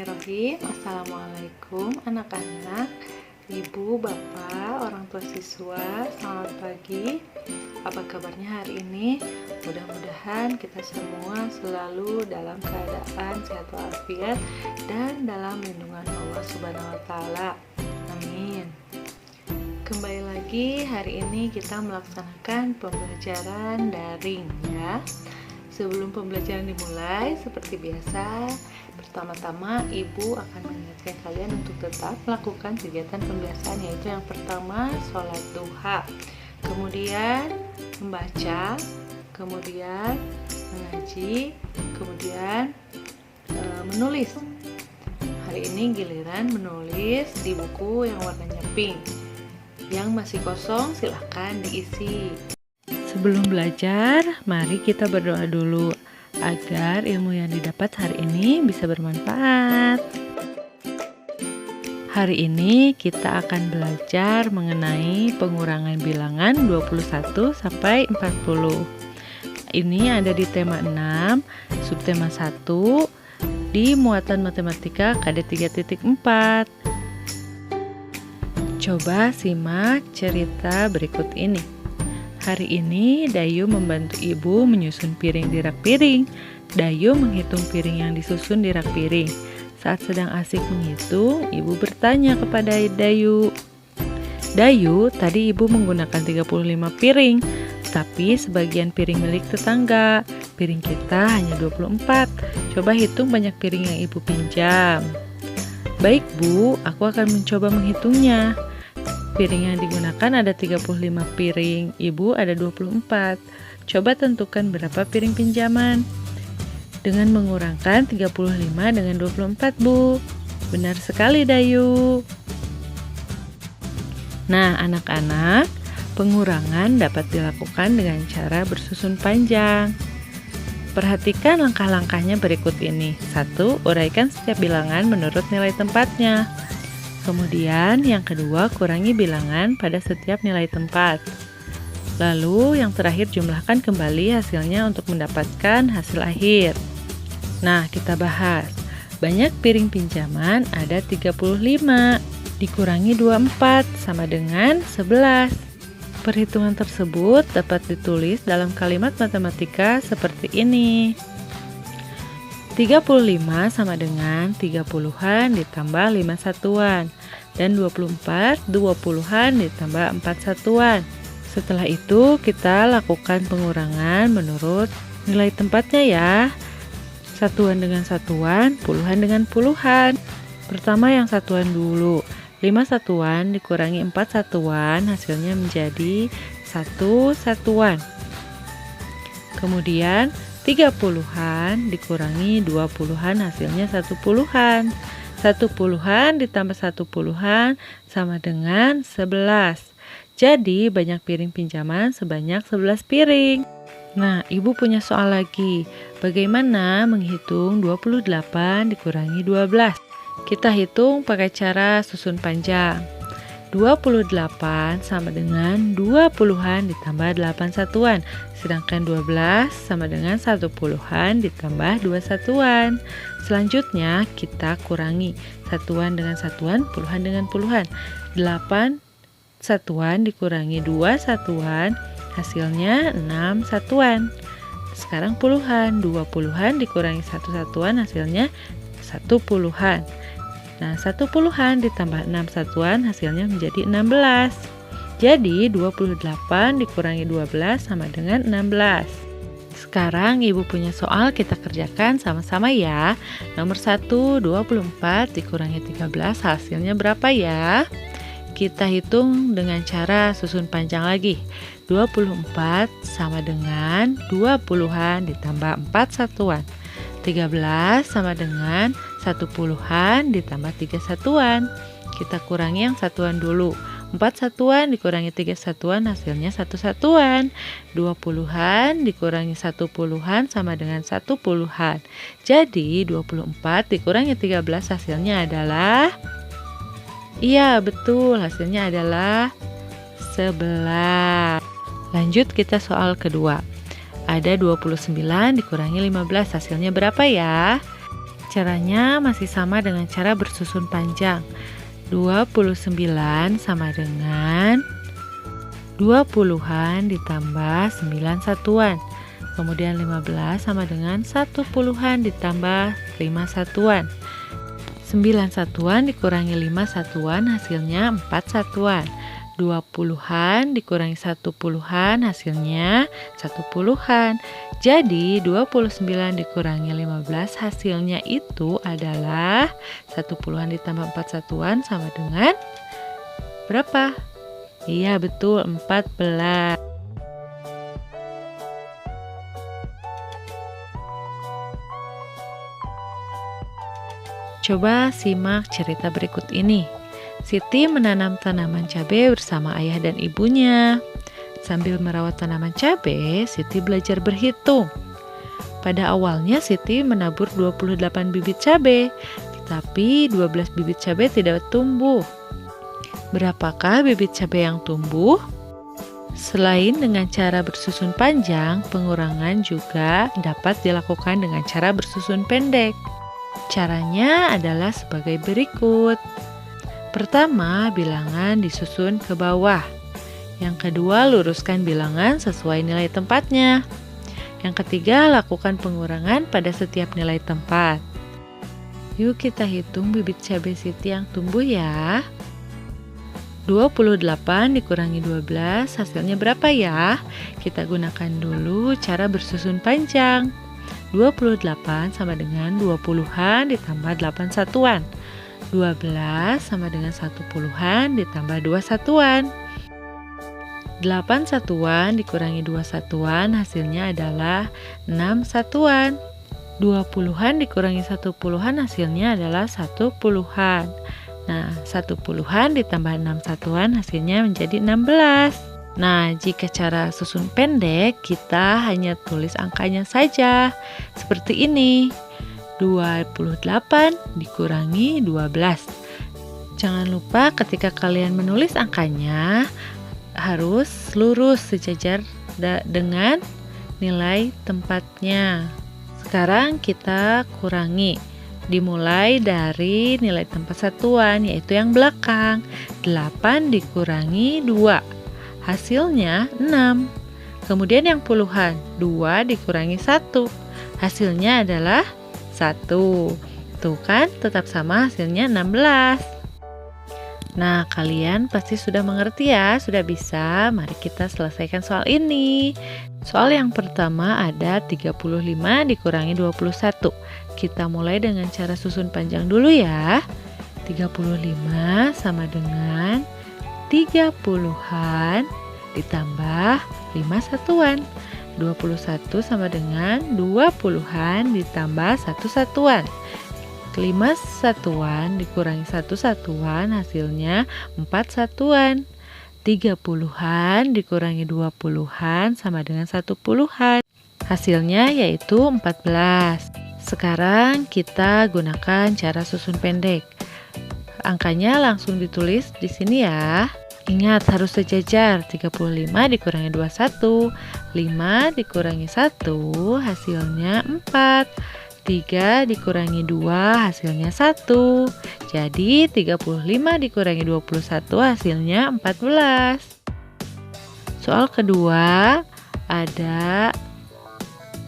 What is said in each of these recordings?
Bismillahirrahmanirrahim. Assalamualaikum anak-anak, ibu, bapak, orang tua siswa. Selamat pagi. Apa kabarnya hari ini? Mudah-mudahan kita semua selalu dalam keadaan sehat walafiat dan dalam lindungan Allah Subhanahu wa taala. Amin. Kembali lagi, hari ini kita melaksanakan pembelajaran daring ya. Sebelum pembelajaran dimulai, seperti biasa, pertama-tama ibu akan mengingatkan kalian untuk tetap melakukan kegiatan pembiasaan, yaitu yang pertama sholat duha, kemudian membaca, kemudian mengaji, kemudian menulis. Hari ini giliran menulis di buku yang warnanya pink. Yang masih kosong silahkan diisi. Sebelum belajar, mari kita berdoa dulu agar ilmu yang didapat hari ini bisa bermanfaat. Hari ini kita akan belajar mengenai pengurangan bilangan 21 sampai 40. Ini ada di tema 6, subtema 1 di muatan matematika KD 3.4. Coba simak cerita berikut ini. Hari ini Dayu membantu ibu menyusun piring di rak piring. Dayu menghitung piring yang disusun di rak piring. Saat sedang asik menghitung, ibu bertanya kepada Dayu, "Dayu, tadi ibu menggunakan 35 piring, tapi sebagian piring milik tetangga. Piring kita hanya 24. Coba hitung banyak piring yang ibu pinjam." "Baik Bu, aku akan mencoba menghitungnya. Piring yang digunakan ada 35 piring, ibu ada 24. Coba tentukan berapa piring pinjaman." "Dengan mengurangkan 35 dengan 24, Bu." "Benar sekali, Dayu." Nah, anak-anak, pengurangan dapat dilakukan dengan cara bersusun panjang. Perhatikan langkah-langkahnya berikut ini. 1. Uraikan setiap bilangan menurut nilai tempatnya. Kemudian yang kedua, kurangi bilangan pada setiap nilai tempat. Lalu yang terakhir, jumlahkan kembali hasilnya untuk mendapatkan hasil akhir. Nah, kita bahas. Banyak piring pinjaman ada 35. Dikurangi 24 sama dengan 11. Perhitungan tersebut dapat ditulis dalam kalimat matematika seperti ini. 35 sama dengan 30-an ditambah 5 satuan, dan 24 20-an ditambah 4 satuan. Setelah itu kita lakukan pengurangan menurut nilai tempatnya ya. Satuan dengan satuan, puluhan dengan puluhan. Pertama yang satuan dulu. 5 satuan dikurangi 4 satuan, hasilnya menjadi 1 satuan. Kemudian 30-an dikurangi 20-an, hasilnya 1 puluhan. 1 puluhan ditambah 1 puluhan sama dengan 11. Jadi banyak piring pinjaman sebanyak 11 piring. Nah, ibu punya soal lagi. Bagaimana menghitung 28 dikurangi 12? Kita hitung pakai cara susun panjang. 28 sama dengan 20-an ditambah 8 satuan, sedangkan 12 sama dengan 1 puluhan ditambah 2 satuan. Selanjutnya kita kurangi satuan dengan satuan, puluhan dengan puluhan. 8 satuan dikurangi 2 satuan, hasilnya 6 satuan. Sekarang puluhan, 2 puluhan dikurangi 1 satuan, hasilnya 1 puluhan. Nah, 1 puluhan ditambah 6 satuan hasilnya menjadi 16. Jadi 28 dikurangi 12 sama dengan 16. Sekarang ibu punya soal, kita kerjakan sama-sama ya. Nomor 1, 24 dikurangi 13 hasilnya berapa ya? Kita hitung dengan cara susun panjang lagi. 24 sama dengan 20-an ditambah 4 satuan. 13 sama dengan 1 puluhan ditambah 3 satuan. Kita kurangi yang satuan dulu. 4 satuan dikurangi 3 satuan hasilnya 1 satuan. 2 puluhan dikurangi 1 puluhan sama dengan 1 puluhan. Jadi 24 dikurangi 13 hasilnya adalah, iya betul, hasilnya adalah 11. Lanjut kita soal kedua. Ada 29 dikurangi 15, hasilnya berapa ya? Caranya masih sama dengan cara bersusun panjang. 29 sama dengan 20-an ditambah 9 satuan. Kemudian 15 sama dengan 10-an ditambah 5 satuan. 9 satuan dikurangi 5 satuan hasilnya 4 satuan. 20-an dikurangi 10-an hasilnya 10-an. Jadi 29 dikurangi 15 hasilnya itu adalah 10-an ditambah 4 satuan sama dengan berapa? Iya betul, 14. Coba simak cerita berikut ini. Siti menanam tanaman cabai bersama ayah dan ibunya. Sambil merawat tanaman cabai, Siti belajar berhitung. Pada awalnya Siti menabur 28 bibit cabai, tetapi 12 bibit cabai tidak tumbuh. Berapakah bibit cabai yang tumbuh? Selain dengan cara bersusun panjang, pengurangan juga dapat dilakukan dengan cara bersusun pendek. Caranya adalah sebagai berikut. Pertama, bilangan disusun ke bawah. Yang kedua, luruskan bilangan sesuai nilai tempatnya. Yang ketiga, lakukan pengurangan pada setiap nilai tempat. Yuk kita hitung bibit cabai Siti yang tumbuh ya. 28 dikurangi 12 hasilnya berapa ya? Kita gunakan dulu cara bersusun panjang. 28 sama dengan 20-an ditambah 8 satuan. 12 sama dengan 10-an ditambah 2 satuan. 8 satuan dikurangi 2 satuan hasilnya adalah 6 satuan. 20-an dikurangi 10-an hasilnya adalah 10-an. Nah, 10-an ditambah 6 satuan hasilnya menjadi 16. Nah, jika cara susun pendek, kita hanya tulis angkanya saja. Seperti ini. 28 dikurangi 12. Jangan lupa ketika kalian menulis angkanya harus lurus sejajar dengan nilai tempatnya. Sekarang kita kurangi. Dimulai dari nilai tempat satuan yaitu yang belakang. 8 dikurangi 2. Hasilnya 6. Kemudian yang puluhan. 2 dikurangi 1. Hasilnya adalah 1. Tuh kan, tetap sama hasilnya 16. Nah, kalian pasti sudah mengerti ya, sudah bisa. Mari kita selesaikan soal ini. Soal yang pertama ada 35 dikurangi 21. Kita mulai dengan cara susun panjang dulu ya. 35 sama dengan 30-an ditambah 5 satuan. 21 sama dengan 20-an ditambah 1 satuan. 5 satuan dikurangi 1 satuan hasilnya 4 satuan. 30-an dikurangi 20-an sama dengan 1-an. Hasilnya yaitu 14. Sekarang kita gunakan cara susun pendek. Angkanya langsung ditulis di sini ya. Ingat harus sejajar. 35 dikurangi 21. 5 dikurangi 1 hasilnya 4. 3 dikurangi 2 hasilnya 1. Jadi 35 dikurangi 21 hasilnya 14. Soal kedua ada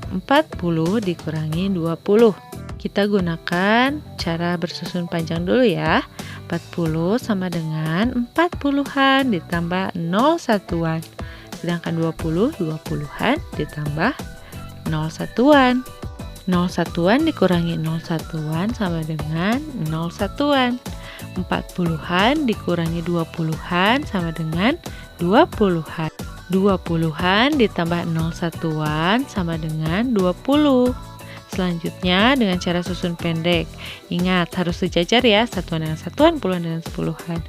40 dikurangi 20. Kita gunakan cara bersusun panjang dulu ya. 40 sama dengan 40-an ditambah 0 satuan. Sedangkan 20-an ditambah 0 satuan. 0 satuan dikurangi 0 satuan sama dengan 0 satuan. 40-an dikurangi 20-an sama dengan 20-an. 20-an ditambah 0 satuan sama dengan 20. Selanjutnya dengan cara susun pendek. Ingat harus sejajar ya, satuan dengan satuan, puluhan dengan sepuluhan.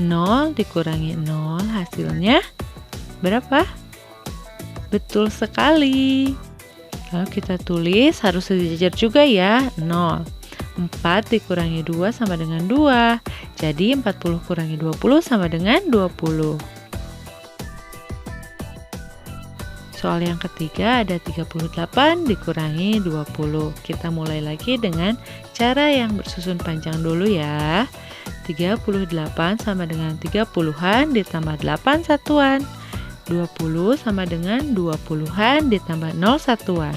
0 dikurangi 0 hasilnya berapa? Betul sekali. Lalu kita tulis harus sejajar juga ya, 0. 4 dikurangi 2 sama dengan 2. Jadi 40 kurangi 20 sama dengan 20. Soal yang ketiga ada 38 dikurangi 20. Kita mulai lagi dengan cara yang bersusun panjang dulu ya. 38 sama dengan 30-an ditambah 8 satuan. 20 sama dengan 20-an ditambah 0 satuan.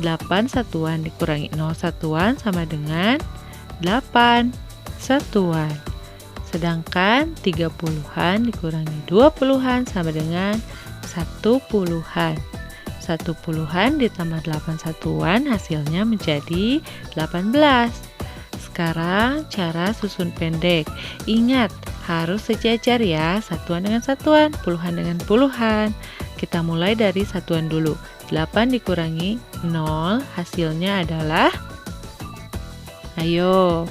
8 satuan dikurangi 0 satuan sama dengan 8 satuan. Sedangkan 30-an dikurangi 20-an sama dengan 1 puluhan. 1 puluhan ditambah 8 satuan hasilnya menjadi 18. Sekarang cara susun pendek. Ingat, harus sejajar ya, satuan dengan satuan, puluhan dengan puluhan. Kita mulai dari satuan dulu. 8 dikurangi 0 hasilnya adalah, ayo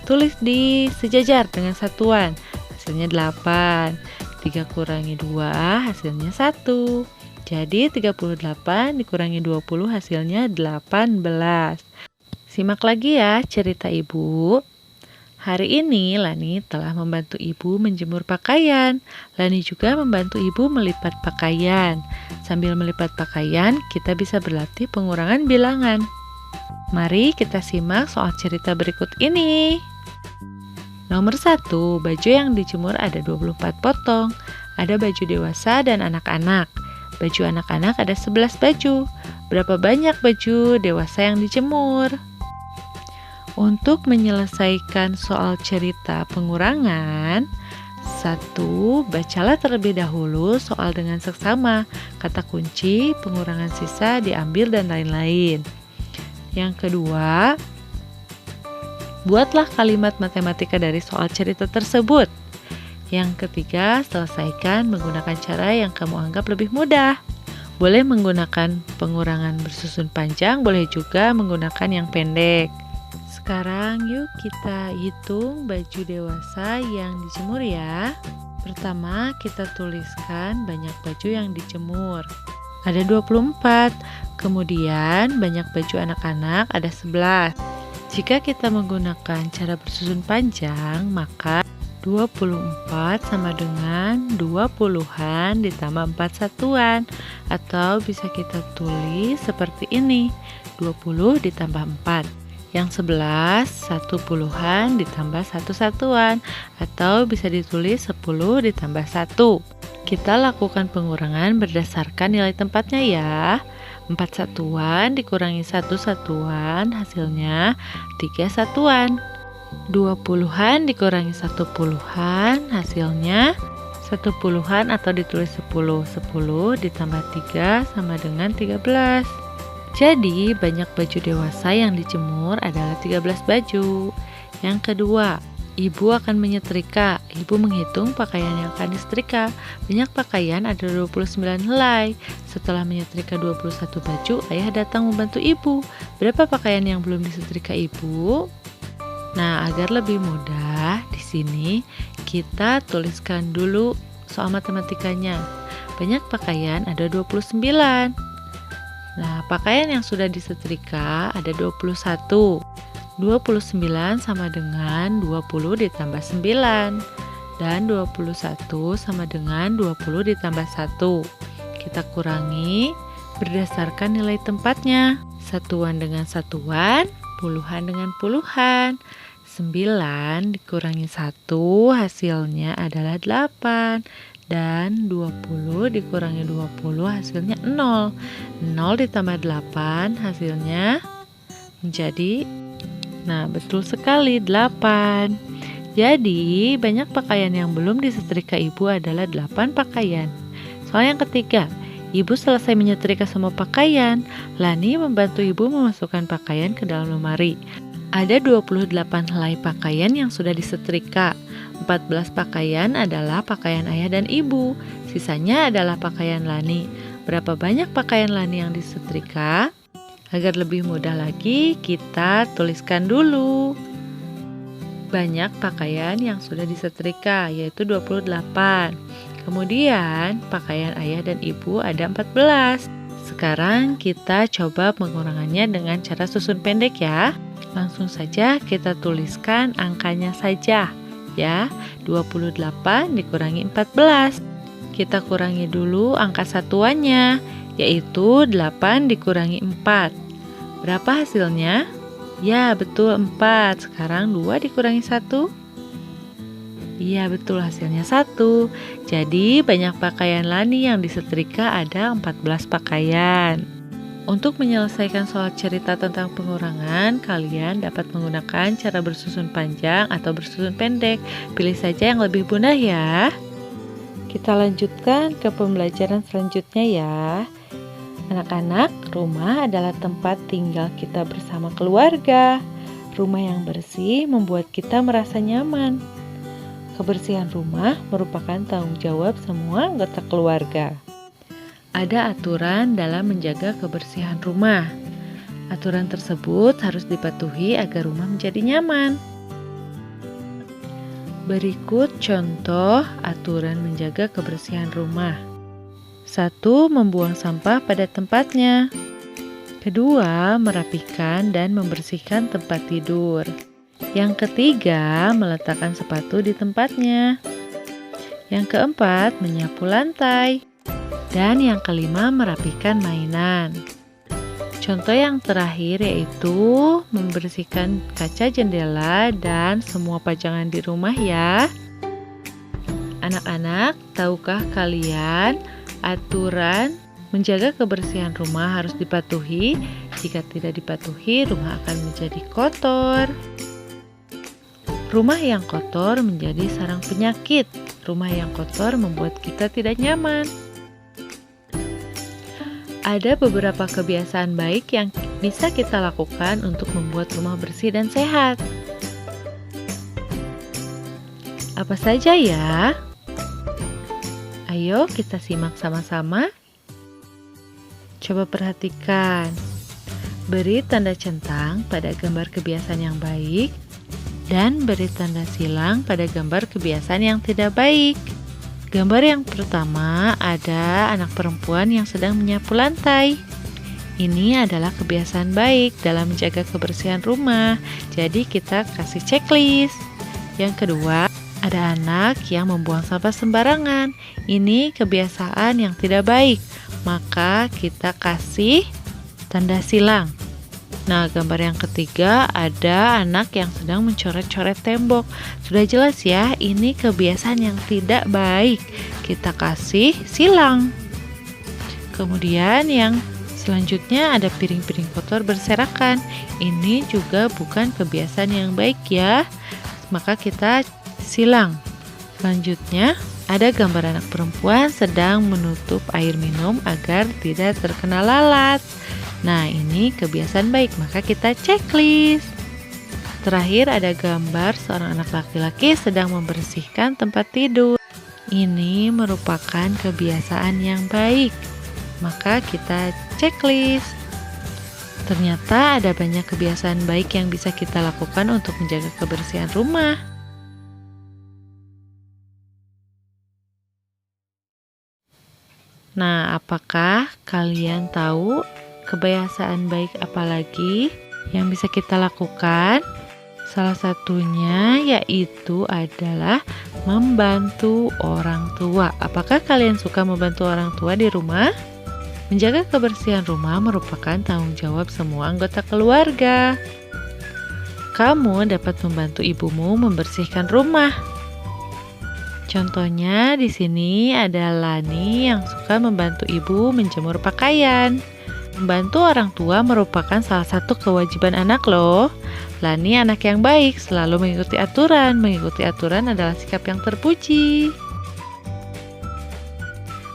tulis di sejajar dengan satuan, hasilnya 8. 3 kurangi 2 hasilnya 1. Jadi 38 dikurangi 20 hasilnya 18. Simak lagi ya cerita ibu. Hari ini Lani telah membantu ibu menjemur pakaian. Lani juga membantu ibu melipat pakaian. Sambil melipat pakaian, kita bisa berlatih pengurangan bilangan. Mari kita simak soal cerita berikut ini. Nomor 1, baju yang dijemur ada 24 potong. Ada baju dewasa dan anak-anak. Baju anak-anak ada 11 baju. Berapa banyak baju dewasa yang dijemur? Untuk menyelesaikan soal cerita pengurangan, 1. Bacalah terlebih dahulu soal dengan seksama. Kata kunci, pengurangan sisa, diambil, dan lain-lain. Yang kedua, buatlah kalimat matematika dari soal cerita tersebut. Yang ketiga, selesaikan menggunakan cara yang kamu anggap lebih mudah. Boleh menggunakan pengurangan bersusun panjang, boleh juga menggunakan yang pendek. Sekarang yuk kita hitung baju dewasa yang dijemur ya. Pertama, kita tuliskan banyak baju yang dijemur. Ada 24. Kemudian banyak baju anak-anak ada 11. Jika kita menggunakan cara bersusun panjang, maka 24 sama dengan 20-an ditambah 4 satuan. Atau bisa kita tulis seperti ini, 20 ditambah 4. Yang 11, 1 puluhan ditambah 1 satuan. Atau bisa ditulis 10 ditambah 1. Kita lakukan pengurangan berdasarkan nilai tempatnya ya. 4 satuan dikurangi 1 satuan hasilnya 3 satuan. 20-an dikurangi 1 puluhan hasilnya 1 puluhan atau ditulis 10. 10 ditambah 3 sama dengan 13. Jadi banyak baju dewasa yang dijemur adalah 13 baju. Yang kedua, ibu akan menyetrika. Ibu menghitung pakaian yang akan disetrika. Banyak pakaian ada 29 helai. Setelah menyetrika 21 baju, ayah datang membantu ibu. Berapa pakaian yang belum disetrika ibu? Nah, agar lebih mudah, di sini kita tuliskan dulu soal matematikanya. Banyak pakaian ada 29. Nah, pakaian yang sudah disetrika ada 21. 29 sama dengan 20 ditambah 9. Dan 21 sama dengan 20 ditambah 1. Kita kurangi berdasarkan nilai tempatnya. Satuan dengan satuan, puluhan dengan puluhan. 9 dikurangi 1 hasilnya adalah 8. Dan 20 dikurangi 20 hasilnya 0. 0 ditambah 8 hasilnya menjadi, nah betul sekali, 8. Jadi banyak pakaian yang belum disetrika ibu adalah 8 pakaian. Soal yang ketiga, ibu selesai menyetrika semua pakaian. Lani membantu ibu memasukkan pakaian ke dalam lemari. Ada 28 helai pakaian yang sudah disetrika. 14 pakaian adalah pakaian ayah dan ibu. Sisanya adalah pakaian Lani. Berapa banyak pakaian Lani yang disetrika? Agar lebih mudah lagi, kita tuliskan dulu. Banyak pakaian yang sudah disetrika, yaitu 28. Kemudian, pakaian ayah dan ibu ada 14. Sekarang kita coba pengurangannya dengan cara susun pendek ya. Langsung saja kita tuliskan angkanya saja ya. 28 dikurangi 14. Kita kurangi dulu angka satuannya, yaitu 8 dikurangi 4. Berapa hasilnya? Ya, betul 4. Sekarang 2 dikurangi 1. Iya, betul hasilnya 1. Jadi, banyak pakaian Lani yang disetrika ada 14 pakaian. Untuk menyelesaikan soal cerita tentang pengurangan, kalian dapat menggunakan cara bersusun panjang atau bersusun pendek. Pilih saja yang lebih mudah ya. Kita lanjutkan ke pembelajaran selanjutnya ya. Anak-anak, rumah adalah tempat tinggal kita bersama keluarga. Rumah yang bersih membuat kita merasa nyaman. Kebersihan rumah merupakan tanggung jawab semua anggota keluarga. Ada aturan dalam menjaga kebersihan rumah. Aturan tersebut harus dipatuhi agar rumah menjadi nyaman. Berikut contoh aturan menjaga kebersihan rumah. 1. Membuang sampah pada tempatnya. 2. Merapikan dan membersihkan tempat tidur. Yang ketiga, meletakkan sepatu di tempatnya. Yang keempat, menyapu lantai. Dan yang kelima, merapikan mainan. Contoh yang terakhir yaitu membersihkan kaca jendela dan semua pajangan di rumah ya. Anak-anak, tahukah kalian aturan menjaga kebersihan rumah harus dipatuhi? Jika tidak dipatuhi, rumah akan menjadi kotor. Rumah yang kotor menjadi sarang penyakit. Rumah yang kotor membuat kita tidak nyaman. Ada beberapa kebiasaan baik yang bisa kita lakukan untuk membuat rumah bersih dan sehat. Apa saja ya? Ayo kita simak sama-sama. Coba perhatikan. Beri tanda centang pada gambar kebiasaan yang baik dan beri tanda silang pada gambar kebiasaan yang tidak baik. Gambar yang pertama ada anak perempuan yang sedang menyapu lantai. Ini adalah kebiasaan baik dalam menjaga kebersihan rumah. Jadi kita kasih checklist. Yang kedua, ada anak yang membuang sampah sembarangan. Ini kebiasaan yang tidak baik. Maka kita kasih tanda silang. Nah, gambar yang ketiga ada anak yang sedang mencoret-coret tembok. Sudah jelas ya, ini kebiasaan yang tidak baik. Kita kasih silang. Kemudian yang selanjutnya ada piring-piring kotor berserakan. Ini juga bukan kebiasaan yang baik ya. Maka kita silang. Selanjutnya ada gambar anak perempuan sedang menutup air minum agar tidak terkena lalat. Nah, ini kebiasaan baik, maka kita checklist. Terakhir ada gambar seorang anak laki-laki sedang membersihkan tempat tidur. Ini merupakan kebiasaan yang baik, maka kita checklist. Ternyata ada banyak kebiasaan baik yang bisa kita lakukan untuk menjaga kebersihan rumah. Nah, apakah kalian tahu kebiasaan baik apa lagi yang bisa kita lakukan? Salah satunya yaitu adalah membantu orang tua. Apakah kalian suka membantu orang tua di rumah? Menjaga kebersihan rumah merupakan tanggung jawab semua anggota keluarga. Kamu dapat membantu ibumu membersihkan rumah. Contohnya di sini ada Lani yang suka membantu ibu menjemur pakaian. Membantu orang tua merupakan salah satu kewajiban anak loh. Lani anak yang baik, selalu mengikuti aturan. Mengikuti aturan adalah sikap yang terpuji.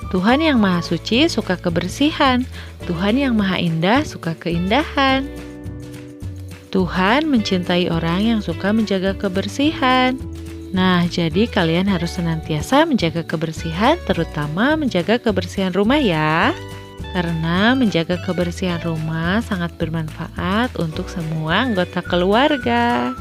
Tuhan yang Maha Suci suka kebersihan. Tuhan yang Maha Indah suka keindahan. Tuhan mencintai orang yang suka menjaga kebersihan. Nah, jadi kalian harus senantiasa menjaga kebersihan, terutama menjaga kebersihan rumah ya. Karena menjaga kebersihan rumah sangat bermanfaat untuk semua anggota keluarga.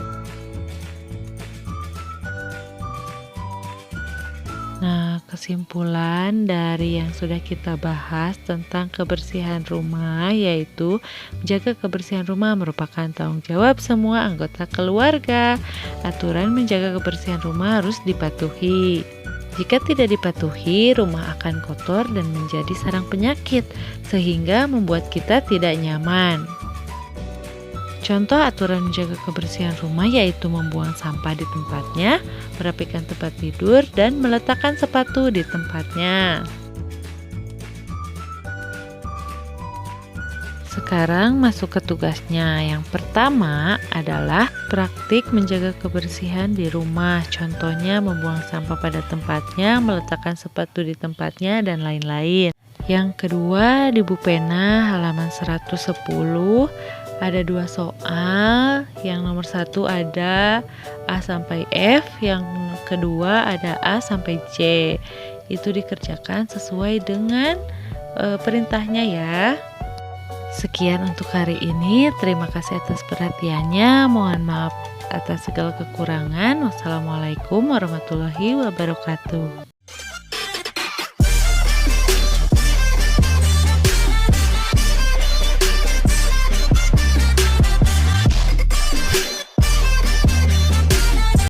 Nah, kesimpulan dari yang sudah kita bahas tentang kebersihan rumah yaitu menjaga kebersihan rumah merupakan tanggung jawab semua anggota keluarga. Aturan menjaga kebersihan rumah harus dipatuhi. Jika tidak dipatuhi, rumah akan kotor dan menjadi sarang penyakit, sehingga membuat kita tidak nyaman. Contoh aturan menjaga kebersihan rumah yaitu membuang sampah di tempatnya, merapikan tempat tidur, dan meletakkan sepatu di tempatnya. Sekarang masuk ke tugasnya. Yang pertama adalah praktik menjaga kebersihan di rumah. Contohnya membuang sampah pada tempatnya, meletakkan sepatu di tempatnya, dan lain-lain. Yang kedua, di buku pena halaman 110 ada 2 soal. Yang nomor 1 ada A sampai F, yang kedua ada A sampai J. Itu dikerjakan sesuai dengan perintahnya ya. Sekian untuk hari ini. Terima kasih atas perhatiannya. Mohon maaf atas segala kekurangan. Wassalamualaikum warahmatullahi wabarakatuh.